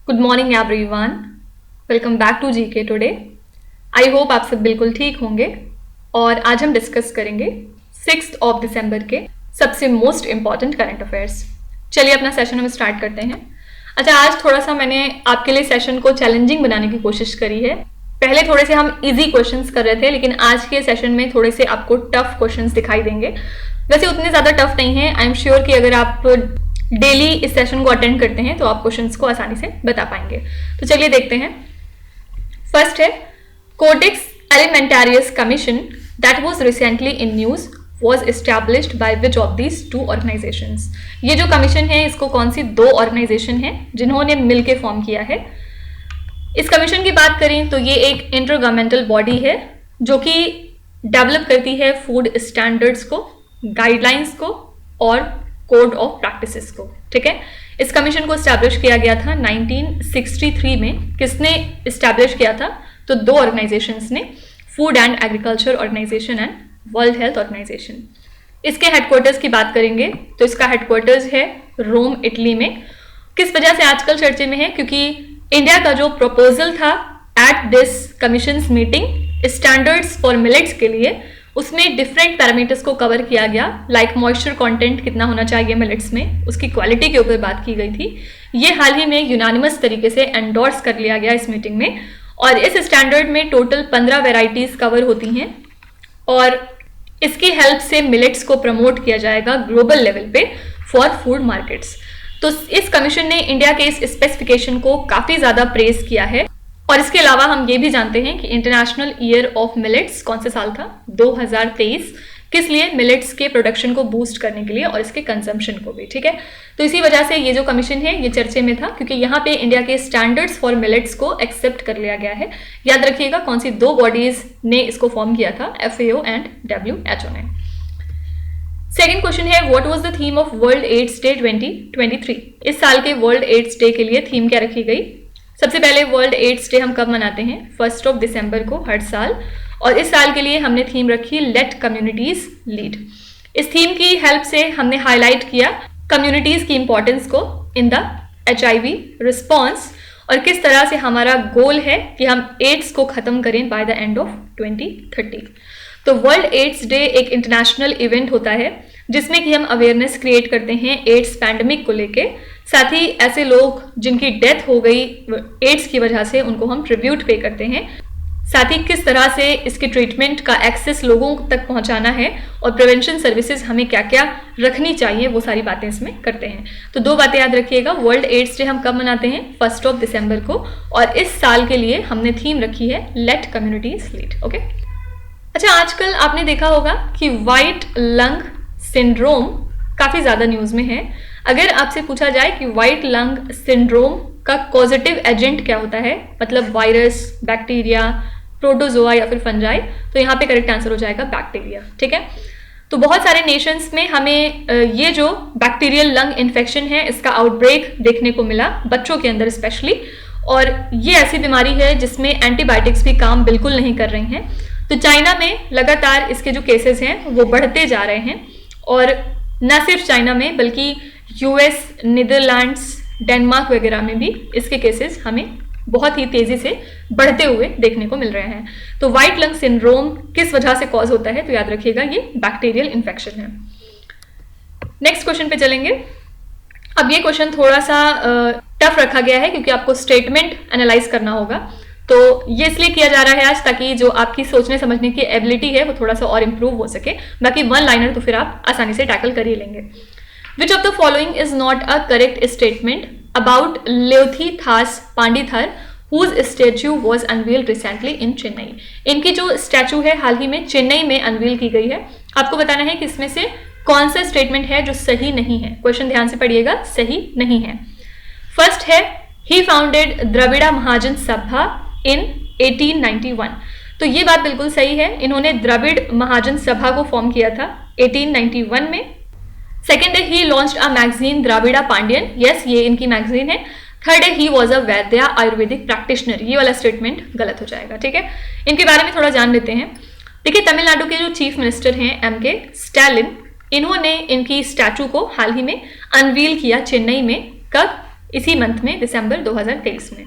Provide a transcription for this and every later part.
Good morning everyone, welcome back to GK today. I hope आप सब बिल्कुल ठीक होंगे और आज हम डिस्कस करेंगे 6 दिसंबर के सबसे मोस्ट इम्पॉर्टेंट करंट अफेयर्स। चलिए अपना सेशन हम स्टार्ट करते हैं। अच्छा, आज थोड़ा सा मैंने आपके लिए सेशन को चैलेंजिंग बनाने की कोशिश करी है। पहले थोड़े से हम इजी क्वेश्चंस कर रहे थे, लेकिन आज के सेशन में थोड़े से आपको टफ क्वेश्चंस दिखाई देंगे। वैसे उतने ज़्यादा टफ नहीं है। आई एम श्योर कि अगर आप डेली इस सेशन को अटेंड करते हैं तो आप क्वेश्चंस को आसानी से बता पाएंगे। तो चलिए देखते हैं। फर्स्ट है codex alimentarius commission that was recently in news was established by which of these two organizations। ये जो कमीशन है इसको कौन सी दो ऑर्गेनाइजेशन है जिन्होंने मिलकर फॉर्म किया है। इस कमीशन की बात करें तो ये एक इंटर गवर्नमेंटल बॉडी है जो कि डेवलप करती है फूड स्टैंडर्ड्स को, गाइडलाइंस को और कोड ऑफ प्रैक्टिसेस को। ठीक है, इस कमीशन को स्टैब्लिश किया गया था 1963 में। किसने स्टैब्लिश किया था? तो दो ऑर्गेनाइजेशंस ने, food and agriculture organisation and world health organisation. इसके हेडक्वार्टर्स की बात करेंगे तो इसका हेडक्वार्टर्स है रोम, इटली में। किस वजह से आजकल चर्चे में है? क्योंकि इंडिया का जो प्रपोजल था at this commissions meeting standards for millets के लिए, उसमें डिफरेंट पैरामीटर्स को कवर किया गया। लाइक मॉइस्चर कंटेंट कितना होना चाहिए मिलेट्स में, उसकी क्वालिटी के ऊपर बात की गई थी। ये हाल ही में यूनानिमस तरीके से एंडोर्स कर लिया गया इस मीटिंग में। और इस स्टैंडर्ड में टोटल 15 वेराइटीज कवर होती हैं और इसकी हेल्प से मिलेट्स को प्रमोट किया जाएगा ग्लोबल लेवल पे फॉर फूड मार्केट्स। तो इस कमीशन ने इंडिया के इस स्पेसिफिकेशन को काफ़ी ज़्यादा प्रेज किया है। और इसके अलावा हम ये भी जानते हैं कि इंटरनेशनल ईयर ऑफ मिलेट्स कौन सा साल था? 2023। किस लिए? मिलेट्स के प्रोडक्शन को बूस्ट करने के लिए और इसके कंजम्पशन को भी। ठीक है, तो इसी वजह से ये जो कमीशन है ये चर्चे में था, क्योंकि यहाँ पे इंडिया के स्टैंडर्ड्स फॉर मिलेट्स को एक्सेप्ट कर लिया गया है। याद रखिएगा कौन सी दो बॉडीज ने इसको फॉर्म किया था, FAO एंड WHO ने। सेकेंड क्वेश्चन है what was the theme of world AIDS day 2023। इस साल के वर्ल्ड एड्स डे के लिए थीम क्या रखी गई? सबसे पहले वर्ल्ड एड्स डे हम कब मनाते हैं? 1 दिसंबर को हर साल। और इस साल के लिए हमने थीम रखी लेट कम्युनिटीज लीड। इस थीम की हेल्प से हमने हाईलाइट किया कम्युनिटीज की इंपॉर्टेंस को इन द HIV रिस्पॉन्स और किस तरह से हमारा गोल है कि हम एड्स को खत्म करें बाय द एंड ऑफ 2030। तो वर्ल्ड एड्स डे एक इंटरनेशनल इवेंट होता है जिसमें कि हम अवेयरनेस क्रिएट करते हैं एड्स पैंडेमिक को लेके। साथ ही ऐसे लोग जिनकी डेथ हो गई एड्स की वजह से, उनको हम ट्रिब्यूट पे करते हैं। साथ ही किस तरह से इसके ट्रीटमेंट का एक्सेस लोगों तक पहुंचाना है और प्रिवेंशन सर्विसेज हमें क्या क्या रखनी चाहिए, वो सारी बातें इसमें करते हैं। तो दो बातें याद रखिएगा, वर्ल्ड एड्स डे हम कब मनाते हैं? 1 दिसंबर को। और इस साल के लिए हमने थीम रखी है लेट कम्युनिटीज लीड। ओके। अच्छा, आजकल आपने देखा होगा कि व्हाइट लंग सिंड्रोम काफ़ी ज़्यादा न्यूज़ में है। अगर आपसे पूछा जाए कि व्हाइट लंग सिंड्रोम का कॉजेटिव एजेंट क्या होता है, मतलब वायरस, बैक्टीरिया, प्रोटोजोआ या फिर फंजाई, तो यहाँ पे करेक्ट आंसर हो जाएगा बैक्टीरिया। ठीक है, तो बहुत सारे नेशंस में हमें ये जो बैक्टीरियल लंग इन्फेक्शन है इसका आउटब्रेक देखने को मिला, बच्चों के अंदर स्पेशली। और ये ऐसी बीमारी है जिसमें एंटीबायोटिक्स भी काम बिल्कुल नहीं कर रही हैं। तो चाइना में लगातार इसके जो केसेस हैं वो बढ़ते जा रहे हैं। और न सिर्फ चाइना में बल्कि US, नीदरलैंड्स, डेनमार्क वगैरह में भी इसके केसेस हमें बहुत ही तेजी से बढ़ते हुए देखने को मिल रहे हैं। तो व्हाइट लंग सिंड्रोम किस वजह से कॉज होता है? तो याद रखिएगा ये बैक्टीरियल इन्फेक्शन है। नेक्स्ट क्वेश्चन पे चलेंगे। अब ये क्वेश्चन थोड़ा सा टफ रखा गया है क्योंकि आपको स्टेटमेंट एनालाइज करना होगा। तो ये इसलिए किया जा रहा है आज ताकि जो आपकी सोचने समझने की एबिलिटी है वो थोड़ा सा और इम्प्रूव हो सके। बाकी वन लाइनर तो फिर आप आसानी से टैकल कर ही लेंगे। Which of the following is not a correct statement about Leothithas Pandithar whose statue was unveiled recently in Chennai? इनकी जो स्टैचू है हाल ही में चेन्नई में अनवील की गई है। आपको बताना है कि इसमें से कौन सा स्टेटमेंट है जो सही नहीं है। क्वेश्चन ध्यान से पढ़िएगा, सही नहीं है। फर्स्ट है ही फाउंडेड द्रविड़ा महाजन सभा इन 1891। तो ये बात बिल्कुल सही है, इन्होंने द्रविड़ महाजन सभा को फॉर्म किया था 1891 में। सेकेंड है he launched a magazine Dravida Pandian. Yes, ये इनकी मैगजीन है। थर्ड है ही वॉज अ वैद्या आयुर्वेदिक प्रैक्टिशनर। ये वाला स्टेटमेंट गलत हो जाएगा। ठीक है, इनके बारे में थोड़ा जान लेते हैं। देखिए, तमिलनाडु के जो चीफ मिनिस्टर हैं MK स्टैलिन, इन्होंने इनकी स्टैचू को हाल ही में अनवील किया चेन्नई में। कब? इसी मंथ में, दिसंबर 2023 में।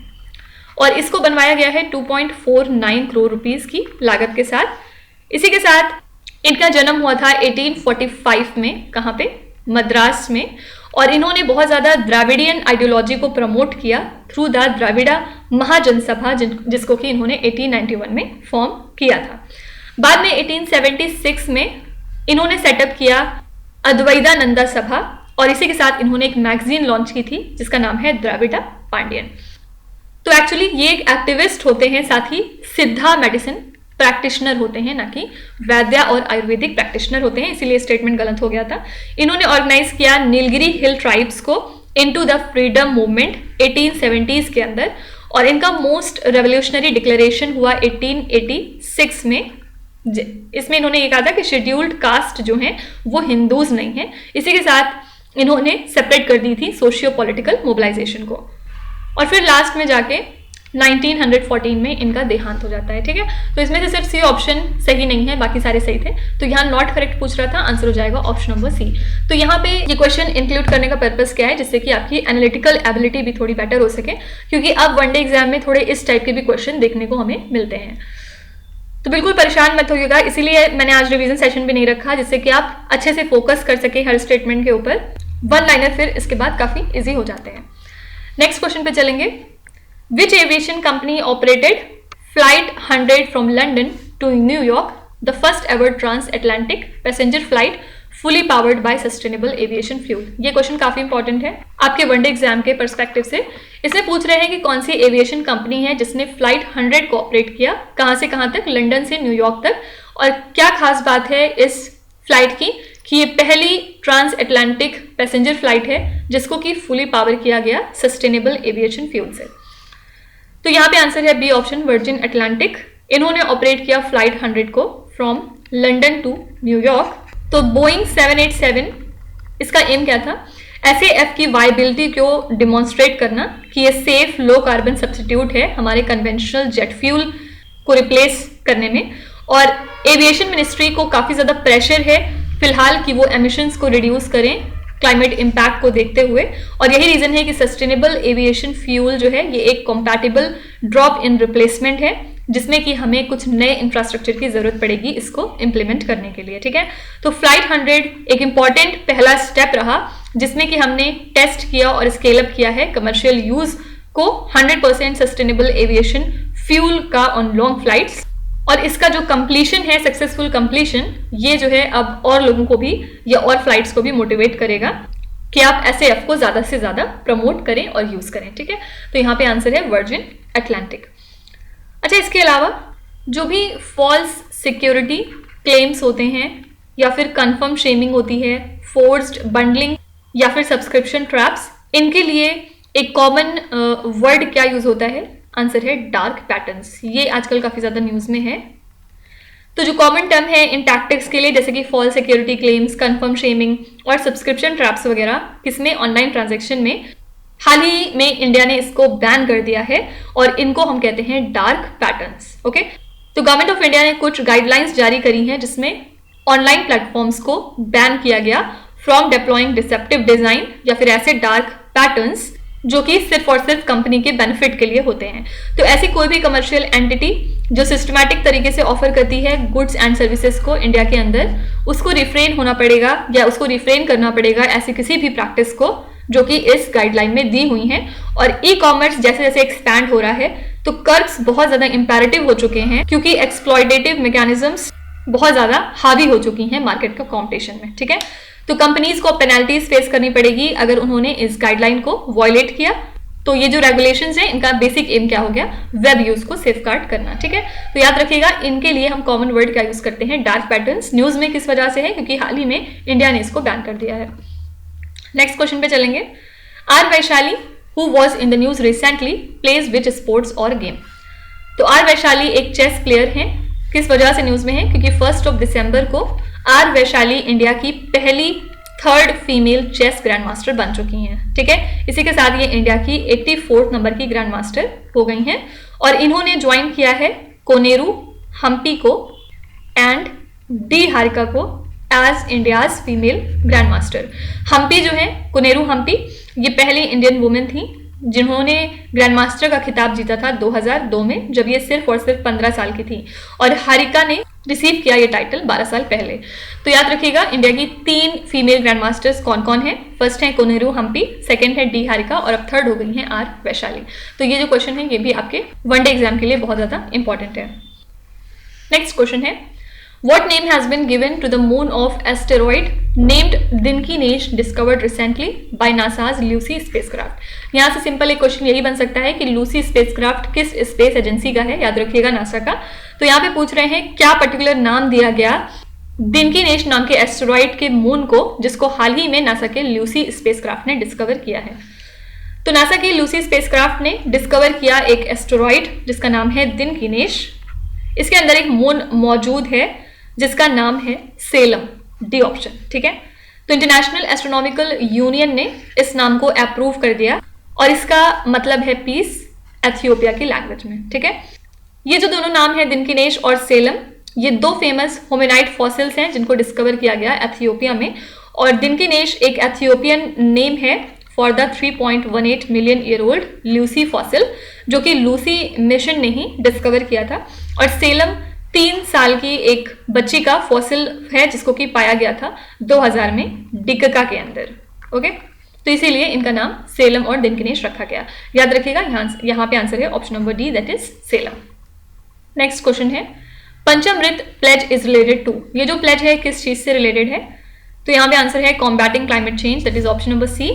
और इसको बनवाया गया है 2.49 करोड़ रुपीस की लागत के साथ। इसी के साथ इनका जन्म हुआ था 1845 में, कहाँ पे, मद्रास में। और इन्होंने बहुत ज़्यादा द्राविडियन आइडियोलॉजी को प्रमोट किया थ्रू द द्राविड़ा महाजनसभा, जिसको कि इन्होंने 1891 में फॉर्म किया था। बाद में 1876 में इन्होंने सेटअप किया अद्वैतानंदा सभा, और इसी के साथ इन्होंने एक मैगजीन लॉन्च की थी जिसका नाम है द्राविड़ा पांडियन। तो एक्चुअली ये एक एक्टिविस्ट होते हैं, साथ ही सिद्धा मेडिसिन प्रैक्टिशनर होते हैं, ना कि वैद्या और आयुर्वेदिक प्रैक्टिशनर होते हैं, इसीलिए स्टेटमेंट गलत हो गया था। इन्होंने ऑर्गेनाइज किया नीलगिरी हिल ट्राइब्स को into the freedom movement 1870s के अंदर, और इनका मोस्ट रेवोल्यूशनरी डिक्लेरेशन हुआ 1886 में। इसमें इन्होंने ये कहा था कि शेड्यूल्ड कास्ट जो हैं वो हिंदूज नहीं है। इसी के साथ इन्होंने सेपरेट कर दी थी सोशियो पॉलिटिकल मोबिलाइजेशन को। और फिर लास्ट में जाके 1914 में इनका देहांत हो जाता है। ठीक है, तो इसमें से सिर्फ सी ऑप्शन सही नहीं है, बाकी सारे सही थे। तो यहाँ नॉट करेक्ट पूछ रहा था, आंसर हो जाएगा ऑप्शन नंबर सी। तो यहाँ पे ये क्वेश्चन इंक्लूड करने का पर्पस क्या है, जिससे कि आपकी एनालिटिकल एबिलिटी भी थोड़ी बेटर हो सके, क्योंकि अब वनडे एग्जाम में थोड़े इस टाइप के भी क्वेश्चन देखने को हमें मिलते हैं। तो बिल्कुल परेशान मत होइएगा, इसीलिए मैंने आज रिवीजन सेशन भी नहीं रखा, जिससे कि आप अच्छे से फोकस कर सके हर स्टेटमेंट के ऊपर। वन लाइनर फिर इसके बाद काफी इजी हो जाते हैं। नेक्स्ट क्वेश्चन पे चलेंगे। Which aviation company operated Flight 100 from London to New York, the first ever transatlantic passenger flight fully powered by sustainable aviation fuel? ये क्वेश्चन काफी इंपॉर्टेंट है आपके वनडे एग्जाम के पर्सपेक्टिव से। इसमें पूछ रहे हैं कि कौन सी एविएशन कंपनी है जिसने फ्लाइट 100 को ऑपरेट किया, कहाँ से कहाँ तक, लंदन से न्यूयॉर्क तक। और क्या खास बात है इस फ्लाइट की कि ये पहली ट्रांस अटलांटिक पैसेंजर फ्लाइट है जिसको कि फुली पावर किया गया सस्टेनेबल एविएशन फ्यूल से। तो यहाँ पे आंसर है बी ऑप्शन, वर्जिन अटलांटिक। इन्होंने ऑपरेट किया फ्लाइट 100 को फ्रॉम लंदन टू न्यूयॉर्क। तो बोइंग 787 इसका एम क्या था, SAF की वायबिलिटी को डिमॉन्स्ट्रेट करना कि ये सेफ लो कार्बन सब्स्टिट्यूट है हमारे कन्वेंशनल जेट फ्यूल को रिप्लेस करने में। और एविएशन मिनिस्ट्री को काफी ज्यादा प्रेशर है फिलहाल कि वो एमिशंस को रिड्यूस करें क्लाइमेट इम्पैक्ट को देखते हुए। और यही रीजन है कि सस्टेनेबल एविएशन फ्यूल जो है ये एक कंपैटिबल ड्रॉप इन रिप्लेसमेंट है, जिसमें कि हमें कुछ नए इंफ्रास्ट्रक्चर की जरूरत पड़ेगी इसको इंप्लीमेंट करने के लिए। ठीक है, तो फ्लाइट 100 एक इंपॉर्टेंट पहला स्टेप रहा जिसमें कि हमने टेस्ट किया और स्केल अप किया है कमर्शियल यूज को 100% सस्टेनेबल एविएशन फ्यूल का ऑन लॉन्ग फ्लाइट्स। और इसका जो कंप्लीशन है, सक्सेसफुल कंप्लीशन, ये जो है अब और लोगों को भी या और फ्लाइट्स को भी मोटिवेट करेगा कि आप SAF को ज्यादा से ज्यादा प्रमोट करें और यूज करें। ठीक है, तो यहाँ पे आंसर है वर्जिन अटलांटिक। अच्छा, इसके अलावा जो भी फॉल्स सिक्योरिटी क्लेम्स होते हैं या फिर कंफर्म शेमिंग होती है, फोर्स्ड बंडलिंग या फिर सब्सक्रिप्शन ट्रैप्स, इनके लिए एक कॉमन वर्ड क्या यूज होता है, आंसर है डार्क पैटर्न्स। ये आजकल काफी ज्यादा न्यूज में है। तो जो कॉमन टर्म है इन टैक्टिक्स के लिए, जैसे कि false security claims, confirm shaming और सब्सक्रिप्शन ट्रैप्स वगैरह, किसमें, ऑनलाइन ट्रांजैक्शन में। हाल ही में इंडिया ने इसको बैन कर दिया है और इनको हम कहते हैं डार्क पैटर्न्स। ओके, तो गवर्नमेंट ऑफ इंडिया ने कुछ गाइडलाइंस जारी करी हैं जिसमें ऑनलाइन प्लेटफॉर्म्स को बैन किया गया फ्रॉम डिप्लॉइंग डिसेप्टिव डिजाइन या फिर ऐसे डार्क पैटर्न्स जो कि सिर्फ और सिर्फ कंपनी के बेनिफिट के लिए होते हैं। तो ऐसी कोई भी कमर्शियल एंटिटी जो सिस्टमैटिक तरीके से ऑफर करती है गुड्स एंड सर्विसेज को इंडिया के अंदर, उसको रिफ्रेन होना पड़ेगा या उसको रिफ्रेन करना पड़ेगा ऐसी किसी भी प्रैक्टिस को जो कि इस गाइडलाइन में दी हुई हैं। और ई कॉमर्स जैसे जैसे एक्सपैंड हो रहा है तो कर्व्स बहुत ज्यादा इंपैरेटिव हो चुके हैं, क्योंकि एक्सप्लॉयटेटिव मैकेनिज्म्स बहुत ज्यादा हावी हो चुकी हैं मार्केट का कॉम्पिटिशन में। ठीक है, तो कंपनीज को पेनल्टीज फेस करनी पड़ेगी अगर उन्होंने इस गाइडलाइन को वॉयलेट किया। तो ये जो रेगुलेशंस हैं इनका बेसिक एम क्या हो गया, वेब यूज को सेफगार्ड करना। ठीक है, तो याद रखिएगा इनके लिए हम कॉमन वर्ड क्या यूज करते हैं, डार्क पैटर्न्स। न्यूज में किस वजह से है, क्योंकि हाल ही में इंडिया ने इसको बैन कर दिया है। नेक्स्ट क्वेश्चन पे चलेंगे। R Vaishali who was in the news recently plays which sports और गेम। तो आर वैशाली एक चेस प्लेयर हैं। किस वजह से न्यूज में है, क्योंकि 1 दिसंबर को आर वैशाली इंडिया की पहली 3rd female chess grand master बन चुकी हैं। ठीक है, इसी के साथ ये इंडिया की 84th नंबर की ग्रैंड मास्टर हो गई हैं और इन्होंने ज्वाइन किया है कोनेरू हम्पी को एंड डी हारिका को as India's female grandmaster. Humpy जो है, कोनेरू हम्पी, ये पहली इंडियन वुमेन थी जिन्होंने ग्रैंड मास्टर का खिताब जीता था 2002 में, जब ये सिर्फ और सिर्फ 15 साल की थी। और हारिका ने रिसीव किया ये टाइटल 12 साल पहले। तो याद रखिएगा इंडिया की 3 फीमेल ग्रैंड मास्टर्स कौन कौन है। फर्स्ट है कोनेरू हम्पी, सेकंड है डी हारिका और अब थर्ड हो गई है आर वैशाली। तो ये जो क्वेश्चन है ये भी आपके वनडे एग्जाम के लिए बहुत ज्यादा इंपॉर्टेंट है। नेक्स्ट क्वेश्चन है, What name has been given to the moon of asteroid named Dinkinesh discovered recently by NASA's Lucy spacecraft? यहाँ से सिंपल एक क्वेश्चन यही बन सकता है कि लूसी स्पेसक्राफ्ट किस स्पेस एजेंसी का है, याद रखिएगा नासा का। तो यहाँ पे पूछ रहे हैं क्या पर्टिकुलर नाम दिया गया दिनकीनेश नाम के एस्टेरॉइड के मून को, जिसको हाल ही में नासा के लूसी स्पेसक्राफ्ट ने डिस्कवर किया है। तो नासा की लूसी स्पेसक्राफ्ट ने डिस्कवर किया एक एस्टेरॉइड जिसका नाम है दिनकीनेश। इसके अंदर एक मून मौजूद है जिसका नाम है सेलम, डी ऑप्शन, ठीक है। तो इंटरनेशनल एस्ट्रोनॉमिकल यूनियन ने इस नाम को अप्रूव कर दिया और इसका मतलब है पीस एथियोपिया की लैंग्वेज में, ठीक है। ये जो दोनों नाम है दिनकीनेश और सेलम, ये 2 फेमस होमिनाइड फॉसिल्स हैं जिनको डिस्कवर किया गया एथियोपिया में। और दिनकीनेश एक एथियोपियन नेम है for the 3.18 million year old Lucy fossil, जो कि लूसी मिशन ने ही डिस्कवर किया था। और सेलम 3 साल की एक बच्ची का फॉसिल है जिसको कि पाया गया था 2000 में डिक्का के अंदर, ओके। तो इसीलिए इनका नाम सेलम और दिनकीनेश रखा गया। याद रखिएगा यहाँ पे आंसर है option number D, that is Salem. Next question है, पंचामृत प्लेज इज रिलेटेड टू। ये जो प्लेज है किस चीज से रिलेटेड है? तो यहाँ पे आंसर है combating climate change, that is option number C.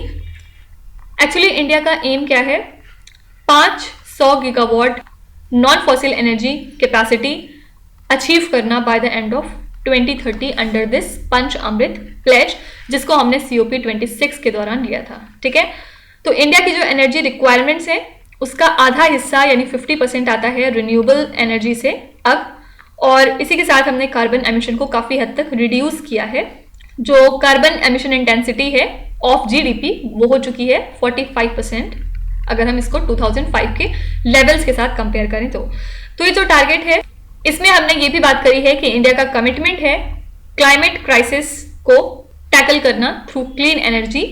Actually India का एम क्या है? 500 gigawatt non fossil energy capacity achieve करना by the end of 2030 under this Panchamrit pledge, जिसको हमने COP26 के दौरान लिया था, ठीक है। तो इंडिया की जो एनर्जी रिक्वायरमेंट्स है उसका आधा हिस्सा यानी 50% आता है रिन्यूएबल एनर्जी से अब, और इसी के साथ हमने कार्बन एमिशन को काफी हद तक रिड्यूस किया है। जो कार्बन एमिशन इंटेंसिटी है ऑफ GDP वो हो चुकी है 45%, अगर हम इसको 2005 के लेवल्स के साथ कंपेयर करें तो ये जो टारगेट है इसमें हमने ये भी बात करी है कि इंडिया का कमिटमेंट है क्लाइमेट क्राइसिस को टैकल करना through clean energy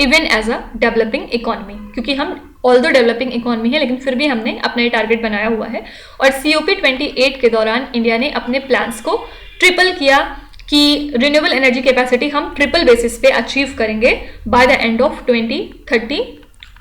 even as a developing economy, क्योंकि हम ऑल्दो डेवलपिंग इकोनॉमी है लेकिन फिर भी हमने अपना ये टारगेट बनाया हुआ है। और COP28 के दौरान इंडिया ने अपने प्लान्स को ट्रिपल किया कि रिन्यूएबल एनर्जी कैपेसिटी हम ट्रिपल बेसिस पे अचीव करेंगे बाय द एंड ऑफ 2030।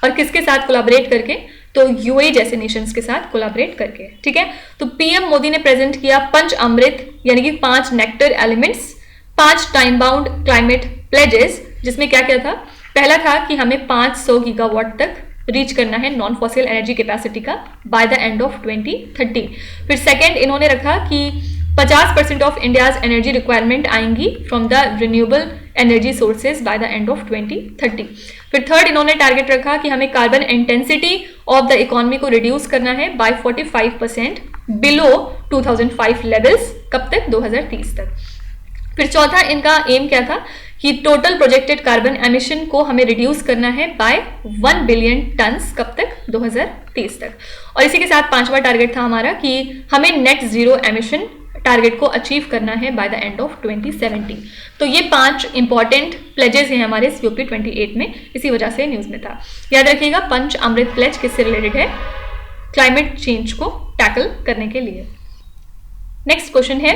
और किसके साथ कोलैबोरेट करके? तो UAE जैसे नेशंस के साथ कोलैबोरेट करके, ठीक है। तो PM मोदी ने प्रेजेंट किया पंच अमृत यानी कि 5 nectar elements, 5 time bound climate pledges, जिसमें क्या क्या था? पहला था कि हमें 500 गीगावाट तक रीच करना है नॉन फॉसिल एनर्जी कैपेसिटी का बाय द एंड ऑफ 2030। फिर सेकेंड इन्होंने रखा कि 50% ऑफ इंडियाज एनर्जी रिक्वायरमेंट आएंगी from the renewable energy sources bye the end of 2030। फिर थर्ड इन्होंने टारगेट रखा कि हमें carbon intensity of the economy को रिड्यूस करना है बाय 45% बिलो 2005 लेवल्स, कब तक? 2030 तक। फिर चौथा इनका एम क्या था कि टोटल प्रोजेक्टेड कार्बन एमिशन को हमें रिड्यूस करना है बाय 1 बिलियन टन्स, कब तक? 2030 तक। और इसी के साथ पांचवा टारगेट था हमारा कि हमें नेट जीरो एमिशन टारगेट को अचीव करना है बाय द एंड ऑफ 2070। तो ये 5 इंपॉर्टेंट प्लेजेस हैं हमारे COP28 में, इसी वजह से न्यूज में था। याद रखिएगा पंच अमृत प्लेज किससे रिलेटेड है? क्लाइमेट चेंज को टैकल करने के लिए। नेक्स्ट क्वेश्चन है,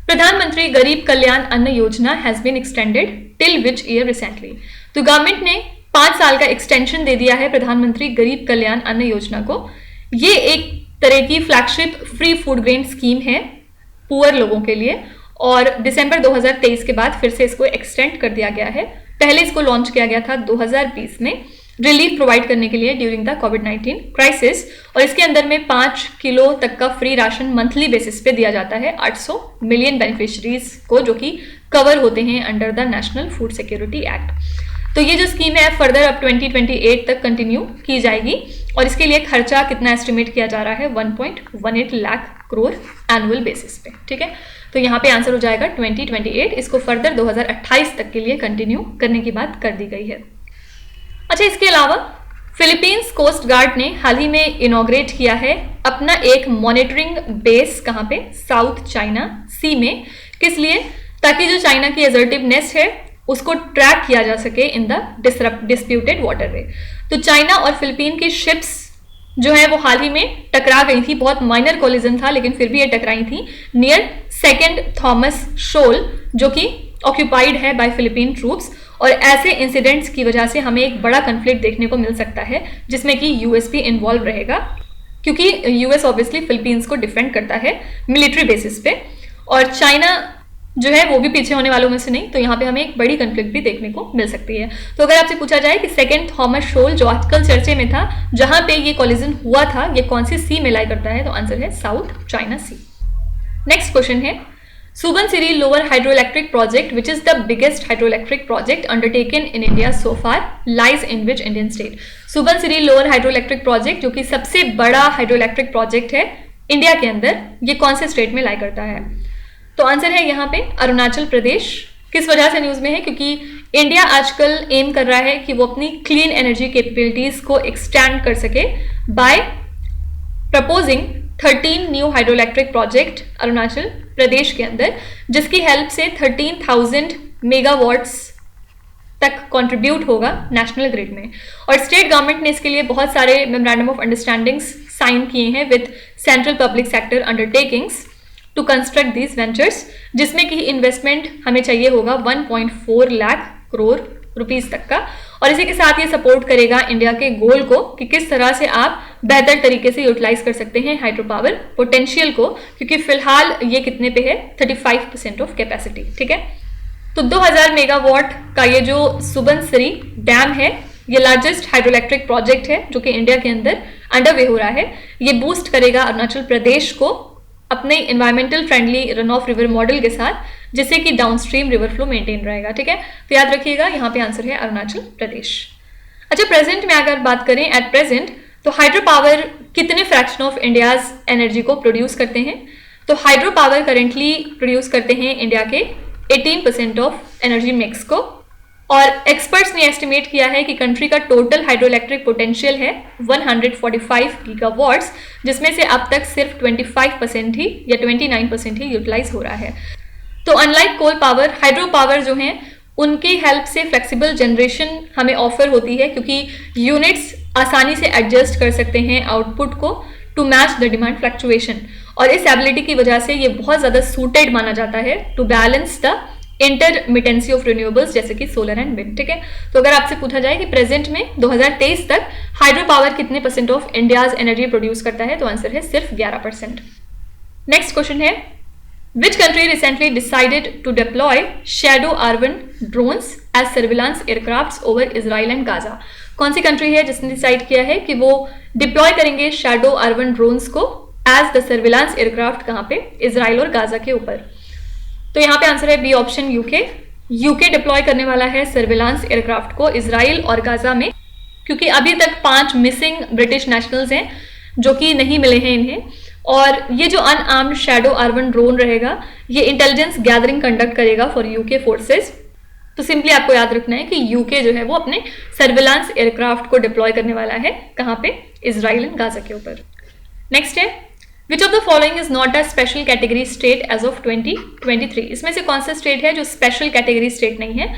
प्रधानमंत्री गरीब Kalyan Anna Yojana has been extended till which year recently. तो गवर्नमेंट ने 5 साल का एक्सटेंशन दे दिया है प्रधानमंत्री गरीब कल्याण अन्न योजना को। ये एक तरह की flagship free food grain scheme है पुअर लोगों के लिए, और दिसंबर 2023 के बाद फिर से इसको एक्सटेंड कर दिया गया है। पहले इसको लॉन्च किया गया था 2020 में रिलीफ प्रोवाइड करने के लिए ड्यूरिंग द कोविड-19 क्राइसिस, और इसके अंदर में 5 किलो तक का फ्री राशन मंथली बेसिस पे दिया जाता है 800 मिलियन बेनिफिशरीज को, जो कि कवर होते हैं under the national food security act. तो ये जो स्कीम है फर्दर अब 2028 तक कंटिन्यू की जाएगी, और इसके लिए खर्चा कितना एस्टिमेट किया जा रहा है? 1.18 लाख करोड़ एनुअल बेसिस पे, ठीक है। तो यहाँ पे आंसर हो जाएगा 2028। इसको फर्दर 2028 तक के लिए कंटिन्यू करने की बात कर दी गई है। अच्छा, इसके अलावा फिलीपींस कोस्ट गार्ड ने हाल ही में इनॉग्रेट किया है अपना एक मॉनिटरिंग बेस, कहाँ पे? साउथ चाइना सी में। किस लिए? ताकि जो चाइना की असर्टिवनेस है उसको ट्रैक किया जा सके इन द डिस्प्यूटेड वाटरवे। तो चाइना और फिलीपीन की शिप्स जो है वो हाल ही में टकरा गई थी, बहुत माइनर कोलिजन था लेकिन फिर भी ये टकराई थी नियर सेकेंड थॉमस शोल, जो कि ऑक्यूपाइड है बाय फिलीपीन ट्रूप्स। और ऐसे इंसिडेंट्स की वजह से हमें एक बड़ा कन्फ्लिक्ट देखने को मिल सकता है जिसमें कि यूएस भी इन्वॉल्व रहेगा, क्योंकि यूएस ऑब्वियसली फिलीपींस को डिफेंड करता है मिलिट्री बेसिस पे, और चाइना जो है वो भी पीछे होने वालों में से नहीं। तो यहाँ पे हमें एक बड़ी कन्फ्लिक्ट भी देखने को मिल सकती है। तो अगर आपसे पूछा जाए कि सेकेंड थॉमस शोल जो आजकल चर्चे में था, जहां पे ये कोलिजन हुआ था, ये कौन सी सी में लाई करता है, तो आंसर है साउथ चाइना सी। नेक्स्ट क्वेश्चन है, Subansiri lower hydroelectric project which is the biggest hydroelectric project undertaken in India so far lies in which Indian state. Subansiri lower hydroelectric project जो कि सबसे बड़ा हाइड्रोइलेक्ट्रिक प्रोजेक्ट है इंडिया के अंदर, ये कौन से स्टेट में लाई करता है, तो आंसर है यहाँ पे अरुणाचल प्रदेश। किस वजह से न्यूज में है, क्योंकि इंडिया आजकल एम कर रहा है कि वो अपनी क्लीन एनर्जी कैपेबिलिटीज को एक्सटेंड कर सके by proposing 13 new hydroelectric project Arunachal Pradesh के अंदर, जिसकी हेल्प से 13,000 मेगावाट्स तक कंट्रीब्यूट होगा नेशनल ग्रिड में। और स्टेट गवर्नमेंट ने इसके लिए बहुत सारे मेमोरेंडम ऑफ अंडरस्टैंडिंग्स साइन किए हैं with central public sector undertakings to construct these ventures, जिसमें कि इन्वेस्टमेंट हमें चाहिए होगा 1.4 लाख करोड़ रुपीस तक का। और इसी के साथ ये सपोर्ट करेगा इंडिया के गोल को कि किस तरह से आप बेहतर तरीके से यूटिलाइज कर सकते हैं हाइड्रो पावर पोटेंशियल को, क्योंकि फिलहाल ये कितने पे है, 35% ऑफ कैपेसिटी। ठीक है, तो 2000 मेगावाट का ये जो सुबनसिरी डैम है, ये लार्जेस्ट हाइड्रोइलेक्ट्रिक प्रोजेक्ट है जो कि इंडिया के अंदर अंडरवे हो रहा है। ये बूस्ट करेगा अरुणाचल प्रदेश को अपने environmental friendly run of river model के साथ, जिससे कि डाउनस्ट्रीम रिवर फ्लो मेंटेन रहेगा। ठीक है, तो याद रखिएगा यहाँ पे आंसर है अरुणाचल प्रदेश। अच्छा, प्रेजेंट में अगर बात करें एट प्रेजेंट, तो हाइड्रो पावर कितने फ्रैक्शन ऑफ इंडियाज एनर्जी को प्रोड्यूस करते हैं, तो हाइड्रो पावर करेंटली प्रोड्यूस करते हैं इंडिया के 18% ऑफ एनर्जी मिक्स को। और एक्सपर्ट्स ने एस्टिमेट किया है कि कंट्री का टोटल हाइड्रोइलेक्ट्रिक पोटेंशियल है 145 गीगावाट्स, जिसमें से अब तक सिर्फ 25% ही या 29% ही यूटिलाइज हो रहा है। तो unlike coal power, hydro power जो हैं उनकी हेल्प से फ्लेक्सिबल जनरेशन हमें ऑफर होती है, क्योंकि यूनिट्स आसानी से एडजस्ट कर सकते हैं आउटपुट को to match the demand fluctuation. और इस एबिलिटी की वजह से ये बहुत ज़्यादा सूटेड माना जाता है to balance the intermittency of renewables, जैसे कि सोलर एंड विंड। ठीक है, तो अगर आपसे पूछा जाए कि प्रेजेंट में 2023 तक हाइड्रो पावर कितने % ऑफ इंडियाज एनर्जी प्रोड्यूस करता है, तो आंसर है सिर्फ 11%। नेक्स्ट क्वेश्चन है, which country recently decided to deploy shadow R1 drones as surveillance aircraft over Israel and Gaza. कौन सी कंट्री है जिसने डिसाइड किया है कि वो डिप्लॉय करेंगे शैडो R1 ड्रोन्स को एज द सर्विलांस एयरक्राफ्ट, कहाँ पे, इजराइल और गाजा के ऊपर। तो यहाँ पे आंसर है B option, UK. UK deploy करने वाला है सर्विलांस एयरक्राफ्ट को इजराइल और गाजा में, क्योंकि अभी तक 5 मिसिंग ब्रिटिश नेशनल्स हैं जो कि नहीं मिले हैं इन्हें। और ये जो अनआर्म्ड शैडो R1 ड्रोन रहेगा, ये इंटेलिजेंस गैदरिंग कंडक्ट करेगा फॉर यूके फोर्सेस। तो सिंपली आपको याद रखना है कि यूके जो है वो अपने सर्विलांस एयरक्राफ्ट को डिप्लॉय करने वाला है, कहाँ पे, इजराइल एंड गाजा के ऊपर। नेक्स्ट है, Which of the following is not a special category state as of 2023? इसमें से कौन सा स्टेट है जो स्पेशल कैटेगरी स्टेट नहीं है?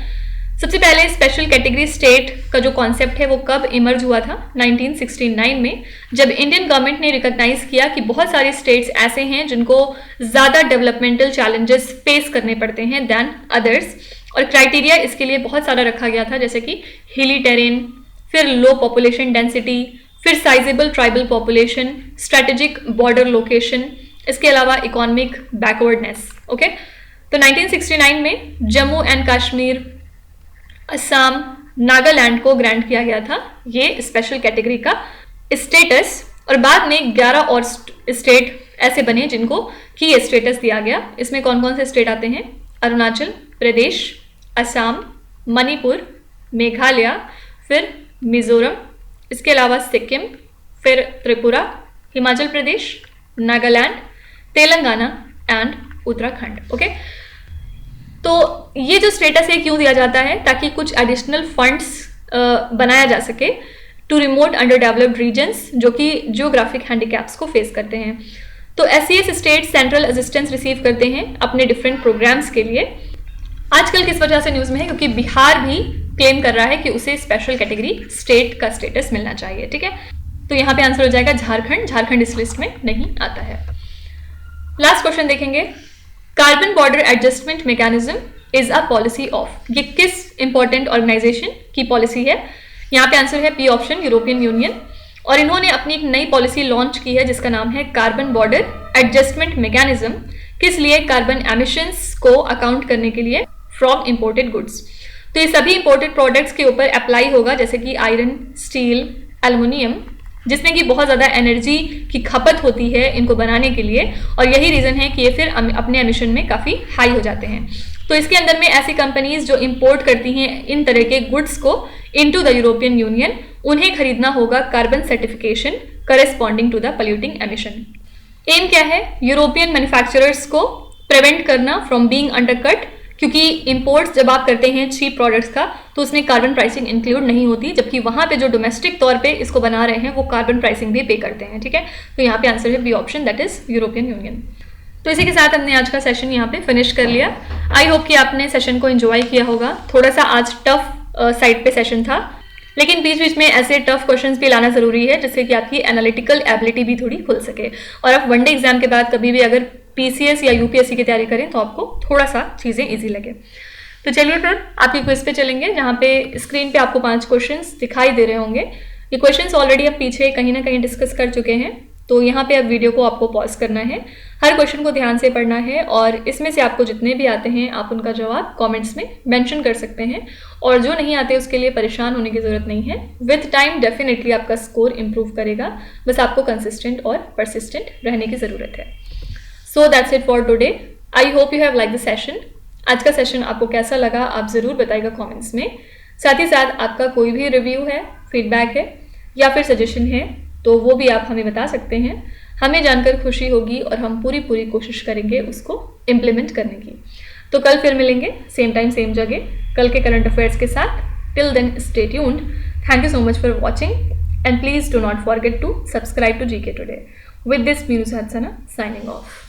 सबसे पहले स्पेशल कैटेगरी स्टेट का जो कॉन्सेप्ट है वो कब इमर्ज हुआ था, 1969 में, जब इंडियन गवर्नमेंट ने रिकॉग्नाइज किया कि बहुत सारे स्टेट्स ऐसे हैं जिनको ज़्यादा डेवलपमेंटल चैलेंजेस फेस करने पड़ते हैं दैन अदर्स। और क्राइटेरिया इसके लिए बहुत सारा रखा गया था, जैसे कि हिली टेरेन, फिर लो पॉपुलेशन डेंसिटी, फिर sizeable tribal population, strategic border location, इसके अलावा इकोनॉमिक बैकवर्डनेस। ओके, तो 1969 में जम्मू एंड कश्मीर, असम, नागालैंड को ग्रांट किया गया था ये स्पेशल कैटेगरी का स्टेटस। और बाद में 11 और स्टेट ऐसे बने जिनको कि ये स्टेटस दिया गया। इसमें कौन कौन से स्टेट आते हैं, अरुणाचल प्रदेश, असम, मणिपुर, मेघालय, फिर मिजोरम, इसके अलावा सिक्किम, फिर त्रिपुरा, हिमाचल प्रदेश, नागालैंड, तेलंगाना एंड उत्तराखंड। ओके, तो ये जो स्टेटस है क्यों दिया जाता है, ताकि कुछ एडिशनल फंड्स बनाया जा सके to remote underdeveloped regions जो कि जियोग्राफिक हैंडीकैप्स को फेस करते हैं। तो SCS state central assistance receive करते हैं अपने डिफरेंट प्रोग्राम्स के लिए, आजकल किस वजह से न्यूज में है, क्योंकि बिहार भी क्लेम कर रहा है कि उसे स्पेशल कैटेगरी स्टेट का स्टेटस मिलना चाहिए, ठीक है। तो यहाँ पे आंसर हो जाएगा झारखंड, झारखंड इस लिस्ट में नहीं आता है। लास्ट क्वेश्चन देखेंगे, carbon border adjustment mechanism is a policy of, ये किस इंपॉर्टेंट ऑर्गेनाइजेशन की पॉलिसी है? यहाँ पे आंसर है बी ऑप्शन, यूरोपियन यूनियन। और इन्होंने अपनी एक नई पॉलिसी लॉन्च की है जिसका नाम है कार्बन बॉर्डर एडजस्टमेंट मैकेनिज्म। किस लिए? कार्बन एमिशंस को अकाउंट करने के लिए फ्रॉम इंपोर्टेड गुड्स। तो ये सभी इंपोर्टेड प्रोडक्ट्स के ऊपर अप्लाई होगा, जैसे कि आयरन, स्टील, एल्युमिनियम, जिसमें कि बहुत ज़्यादा एनर्जी की खपत होती है इनको बनाने के लिए, और यही रीज़न है कि ये फिर अपने एमिशन में काफ़ी हाई हो जाते हैं। तो इसके अंदर में ऐसी कंपनीज जो इंपोर्ट करती हैं इन तरह के गुड्स को इनटू द यूरोपियन यूनियन, उन्हें खरीदना होगा carbon certification corresponding to the polluting emission. Aim क्या है? यूरोपियन मैन्युफैक्चरर्स को प्रिवेंट करना फ्रॉम बीइंग अंडरकट, क्योंकि इंपोर्ट्स जब आप करते हैं चीप प्रोडक्ट्स का तो उसमें कार्बन प्राइसिंग इंक्लूड नहीं होती, जबकि वहां पे जो डोमेस्टिक तौर पे इसको बना रहे हैं वो कार्बन प्राइसिंग भी पे करते हैं, ठीक है। तो यहाँ पे आंसर है B option, that is European Union. तो इसी के साथ हमने आज का सेशन यहाँ पे फिनिश कर लिया। आई होप कि आपने सेशन को एंजॉय किया होगा। थोड़ा सा आज टफ साइड पे सेशन था, लेकिन बीच बीच में ऐसे टफ क्वेश्चंस भी लाना जरूरी है जिससे कि आपकी एनालिटिकल एबिलिटी भी थोड़ी खुल सके, और आप वनडे एग्जाम के बाद कभी भी अगर पीसीएस या यूपीएससी की तैयारी करें तो आपको थोड़ा सा चीज़ें ईजी लगे। तो चलिए फिर आपकी क्विज पे चलेंगे, जहाँ पे स्क्रीन पे आपको 5 क्वेश्चंस दिखाई दे रहे होंगे। ये क्वेश्चंस ऑलरेडी आप पीछे कहीं ना कहीं डिस्कस कर चुके हैं, तो यहाँ पे अब वीडियो को आपको पॉज करना है, हर क्वेश्चन को ध्यान से पढ़ना है, और इसमें से आपको जितने भी आते हैं आप उनका जवाब कमेंट्स में मेंशन कर सकते हैं, और जो नहीं आते उसके लिए परेशान होने की ज़रूरत नहीं है। विद टाइम डेफिनेटली आपका स्कोर इंप्रूव करेगा, बस आपको कंसिस्टेंट और परसिस्टेंट रहने की ज़रूरत है। So that's it for today. I hope you have like the session. आज का सेशन आपको कैसा लगा आप ज़रूर बताइएगा कॉमेंट्स में। साथ ही साथ आपका कोई भी रिव्यू है, फीडबैक है या फिर सजेशन है तो वो भी आप हमें बता सकते हैं। हमें जानकर खुशी होगी और हम पूरी कोशिश करेंगे उसको इम्प्लीमेंट करने की। तो कल फिर मिलेंगे सेम टाइम सेम जगह, कल के करंट अफेयर्स के साथ। Till then stay tuned. Thank you so much for watching and please do not forget to subscribe to GK today. With this Meenu Sadhna signing of.